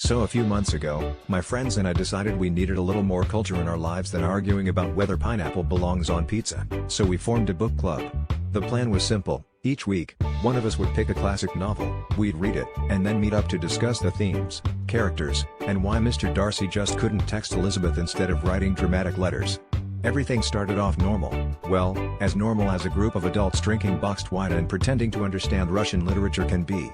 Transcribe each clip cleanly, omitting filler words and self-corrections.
So a few months ago, my friends and I decided we needed a little more culture in our lives than arguing about whether pineapple belongs on pizza, so we formed a book club. The plan was simple: each week, one of us would pick a classic novel, we'd read it, and then meet up to discuss the themes, characters, and why Mr. Darcy just couldn't text Elizabeth instead of writing dramatic letters. Everything started off normal, well, as normal as a group of adults drinking boxed wine and pretending to understand Russian literature can be.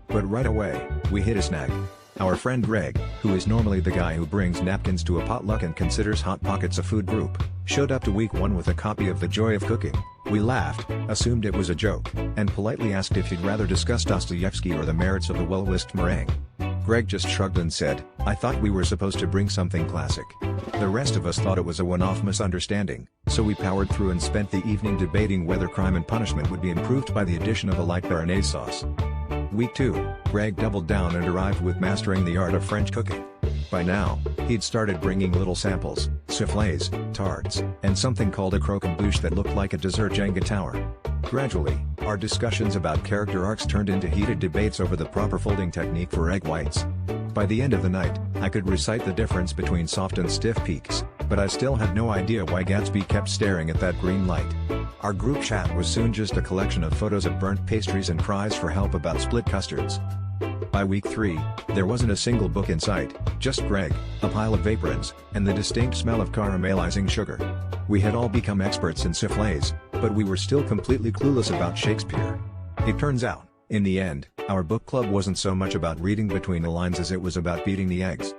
But right away, we hit a snag. Our friend Greg, who is normally the guy who brings napkins to a potluck and considers Hot Pockets a food group, showed up to week 1 with a copy of The Joy of Cooking. We laughed, assumed it was a joke, and politely asked if he'd rather discuss Dostoevsky or the merits of the well-whisked meringue. Greg just shrugged and said, "I thought we were supposed to bring something classic." The rest of us thought it was a one-off misunderstanding, so we powered through and spent the evening debating whether Crime and Punishment would be improved by the addition of a light béarnaise sauce. Week 2, Greg doubled down and arrived with Mastering the Art of French Cooking. By now, he'd started bringing little samples, soufflés, tarts, and something called a croquembouche that looked like a dessert Jenga tower. Gradually, our discussions about character arcs turned into heated debates over the proper folding technique for egg whites. By the end of the night, I could recite the difference between soft and stiff peaks, but I still had no idea why Gatsby kept staring at that green light. Our group chat was soon just a collection of photos of burnt pastries and cries for help about split custards. By week 3, there wasn't a single book in sight, just Greg, a pile of vaporins, and the distinct smell of caramelizing sugar. We had all become experts in soufflés, but we were still completely clueless about Shakespeare. It turns out, in the end, our book club wasn't so much about reading between the lines as it was about beating the eggs.